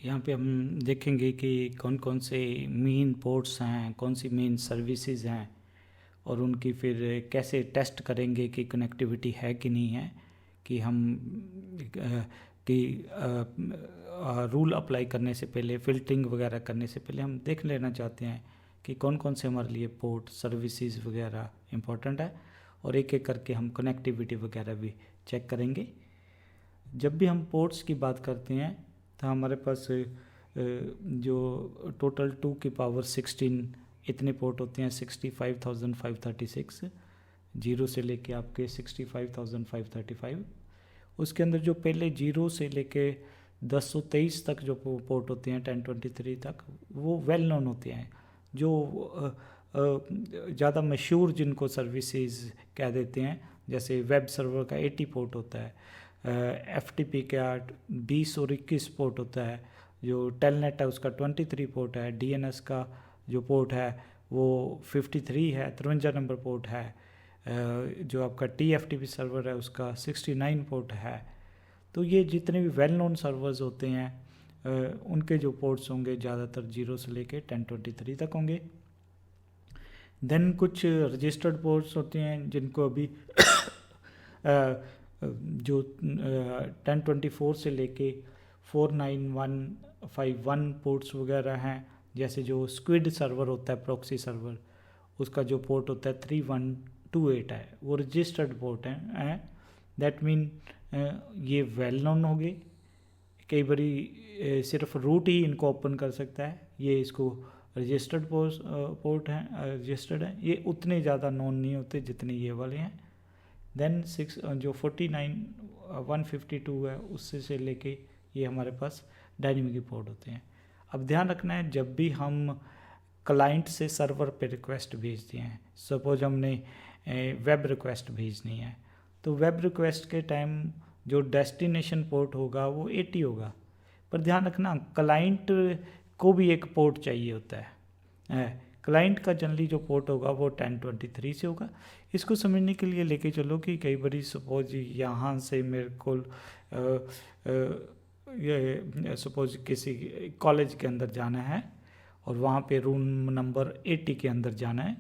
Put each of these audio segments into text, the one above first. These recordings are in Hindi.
यहाँ पे हम देखेंगे कि कौन कौन से मेन पोर्ट्स हैं, कौन सी मेन सर्विसेज हैं, और उनकी फिर कैसे टेस्ट करेंगे कि कनेक्टिविटी है कि नहीं है, कि हम कि रूल अप्लाई करने से पहले, फ़िल्टरिंग वगैरह करने से पहले हम देख लेना चाहते हैं कि कौन कौन से हमारे लिए पोर्ट सर्विसेज वगैरह इम्पोर्टेंट है, और एक एक करके हम कनेक्टिविटी वगैरह भी चेक करेंगे। जब भी हम पोर्ट्स की बात करते हैं तो हमारे पास जो टोटल 2 की पावर 16 इतने पोर्ट होते हैं, 65,536, जीरो से लेके आपके 65,535। उसके अंदर जो पहले जीरो से लेके 1023 तक जो पोर्ट होते हैं, 1023 तक, वो वेल नोन होते हैं, जो ज़्यादा मशहूर जिनको सर्विसेज कह देते हैं। जैसे वेब सर्वर का 80 पोर्ट होता है, FTP का 20 और 21 पोर्ट होता है, जो टेलनेट है उसका 23 पोर्ट है, DNS का जो पोर्ट है वो 53 है, 53 नंबर पोर्ट है, जो आपका TFTP सर्वर है उसका 69 पोर्ट है। तो ये जितने भी वेल नोन सर्वर्स होते हैं उनके जो पोर्ट्स होंगे ज़्यादातर 0 से लेके 1023 तक होंगे। देन कुछ रजिस्टर्ड पोर्ट्स होते हैं जिनको अभी जो 1024 से लेके 49151 पोर्ट्स वगैरह हैं। जैसे जो स्क्विड सर्वर होता है, प्रॉक्सी सर्वर, उसका जो पोर्ट होता है 3128 है, वो रजिस्टर्ड पोर्ट है। दैट मीन ये वेल नोन हो गए। कई बारी सिर्फ रूट ही इनको ओपन कर सकता है, ये इसको रजिस्टर्ड पोर्ट हैं, रजिस्टर्ड है। ये उतने ज़्यादा नोन नहीं होते जितने ये वाले हैं। देन 6 जो 152 है उससे से लेके ये हमारे पास डायनेमिक पोर्ट होते हैं। अब ध्यान रखना है, जब भी हम क्लाइंट से सर्वर पे रिक्वेस्ट भेजते हैं, सपोज हमने वेब रिक्वेस्ट भेजनी है, तो वेब रिक्वेस्ट के टाइम जो डेस्टिनेशन पोर्ट होगा वो 80 होगा। पर ध्यान रखना, क्लाइंट को भी एक पोर्ट चाहिए होता है। क्लाइंट का जनरली जो पोर्ट होगा वो 1023 से होगा। इसको समझने के लिए लेके चलो कि कई बारी सपोज यहाँ से मेरे को ये सपोज किसी कॉलेज के अंदर जाना है और वहाँ पे रूम नंबर 80 के अंदर जाना है,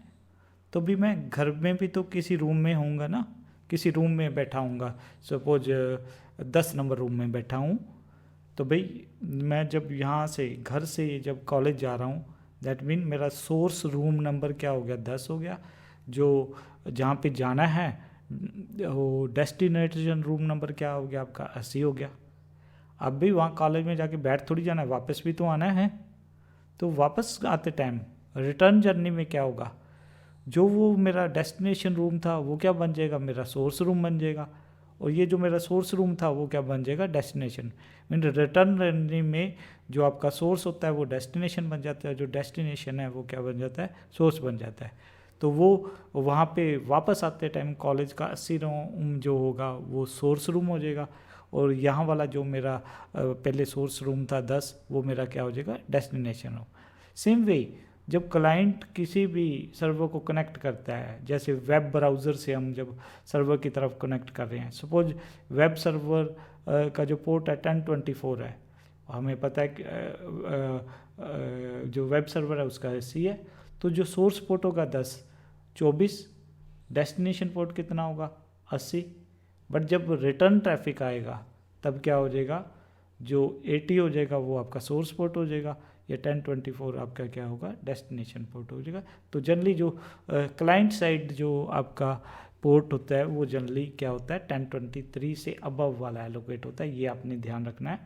तो भी मैं घर में भी तो किसी रूम में होऊंगा ना, किसी रूम में बैठा हूँगा, सपोज 10 नंबर रूम में बैठा हूँ। तो भाई मैं जब यहाँ से घर से जब कॉलेज जा रहा हूँ, दैट मीन मेरा सोर्स रूम नंबर क्या हो गया, 10 हो गया। जो जहाँ पे जाना है वो डेस्टिनेशन रूम नंबर क्या हो गया आपका, 80 हो गया। अब भी वहाँ कॉलेज में जाके बैठ थोड़ी जाना है, वापस भी तो आना है। तो वापस आते टाइम रिटर्न जर्नी में क्या होगा, जो वो मेरा डेस्टिनेशन रूम था वो क्या बन जाएगा, मेरा सोर्स रूम बन जाएगा, और ये जो मेरा सोर्स रूम था वो क्या बन जाएगा, डेस्टिनेशन। मीन रिटर्न जर्नी में जो आपका सोर्स होता है वो डेस्टिनेशन बन जाता है, जो डेस्टिनेशन है वो क्या बन जाता है, सोर्स बन जाता है। तो वो वहाँ पे वापस आते टाइम कॉलेज का 80 रूम जो होगा वो सोर्स रूम हो जाएगा, और यहाँ वाला जो मेरा पहले सोर्स रूम था 10, वो मेरा क्या हो जाएगा, डेस्टिनेशन रूम। सेम वे जब क्लाइंट किसी भी सर्वर को कनेक्ट करता है, जैसे वेब ब्राउज़र से हम जब सर्वर की तरफ कनेक्ट कर रहे हैं, सपोज वेब सर्वर का जो पोर्ट है 1024 है, हमें पता है कि जो वेब सर्वर है उसका 80 है, तो जो सोर्स पोर्ट होगा 10, 24, डेस्टिनेशन पोर्ट कितना होगा, 80। बट जब रिटर्न ट्रैफिक आएगा तब क्या हो जाएगा, जो 80 हो जाएगा वो आपका सोर्स पोर्ट हो जाएगा, या 1024 आपका क्या होगा, डेस्टिनेशन पोर्ट हो जाएगा। तो जनरली जो क्लाइंट साइड जो आपका पोर्ट होता है वो जनरली क्या होता है, 1023 से अबव वाला एलोकेट होता है, ये आपने ध्यान रखना है।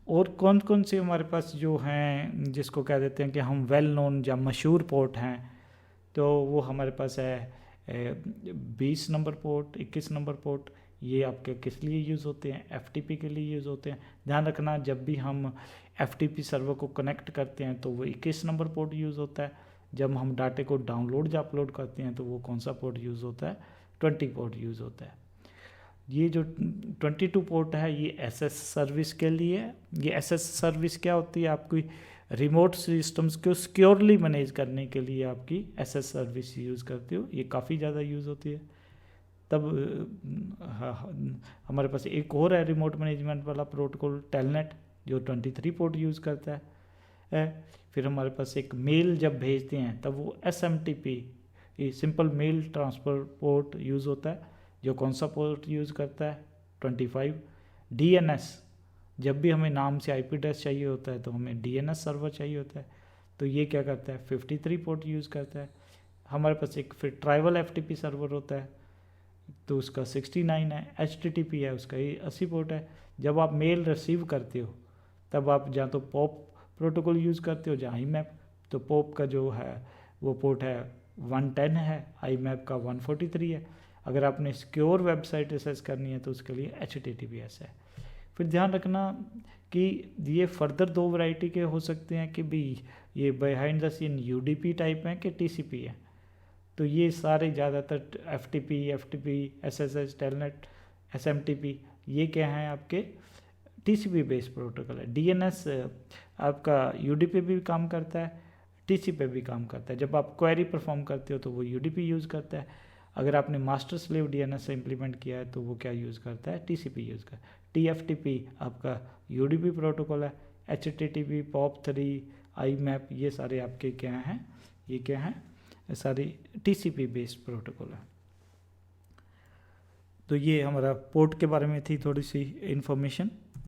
और कौन कौन से हमारे पास जो हैं जिसको कह देते हैं कि हम वेल नोन या मशहूर पोर्ट हैं, तो वो हमारे पास है 20 नंबर पोर्ट, 21 नंबर पोर्ट। ये आपके किस लिए यूज़ होते हैं, FTP के लिए यूज़ होते हैं। ध्यान रखना, जब भी हम FTP सर्वर को कनेक्ट करते हैं तो वो 21 नंबर पोर्ट यूज़ होता है। जब हम डाटे को डाउनलोड या अपलोड करते हैं तो वो कौन सा पोर्ट यूज़ होता है, 20 पोर्ट यूज़ होता है। ये जो 22 पोर्ट है ये SS सर्विस के लिए है। ये SS सर्विस क्या होती है, आपकी रिमोट सिस्टम्स को सिक्योरली मैनेज करने के लिए आपकी SS सर्विस यूज़ करती हो, ये काफ़ी ज़्यादा यूज़ होती है। तब हमारे पास एक और है रिमोट मैनेजमेंट वाला प्रोटोकॉल, टेलनेट, जो 23 पोर्ट यूज़ करता है। फिर हमारे पास एक मेल जब भेजते हैं तब वो SMTP simple mail transfer port use होता है, जो कौन सा पोर्ट यूज़ करता है 25। DNS जब भी हमें नाम से IP एड्रेस चाहिए होता है तो हमें DNS सर्वर चाहिए होता है, तो ये क्या करता है 53 पोर्ट यूज़ करता है। हमारे पास एक फिर ट्राइवल FTP सर्वर होता है तो उसका 69 है। HTTP है उसका ये 80 पोर्ट है। जब आप मेल रिसीव करते हो तब आप जहाँ तो POP प्रोटोकॉल यूज़ करते हो, जहाँ IMAP, तो POP का जो है वो पोर्ट है 110 है, IMAP का 143 है। अगर आपने सिक्योर वेबसाइट एक्सेस करनी है तो उसके लिए HTTPS है। फिर ध्यान रखना कि ये फर्दर 2 वैरायटी के हो सकते हैं कि भी ये behind the scene UDP type हैं कि TCP है। तो ये सारे ज़्यादातर FTP, SSH, टेलनेट, SMTP ये क्या हैं आपके TCP बेस्ड प्रोटोकॉल है। DNS आपका UDP पे भी काम करता है, TCP पे भी काम करता है। जब आप क्वेरी परफॉर्म करते हो तो वो UDP यूज़ करता है। अगर आपने मास्टर स्लेव DNS से इम्प्लीमेंट किया है तो वो क्या यूज़ करता है TCP यूज़ करता है। TFTP आपका UDP प्रोटोकॉल है। HTTP, POP3, IMAP ये सारे आपके क्या हैं, ये क्या हैं, सारी TCP बेस्ड प्रोटोकॉल है। तो ये हमारा पोर्ट के बारे में थी थोड़ी सी इन्फॉर्मेशन।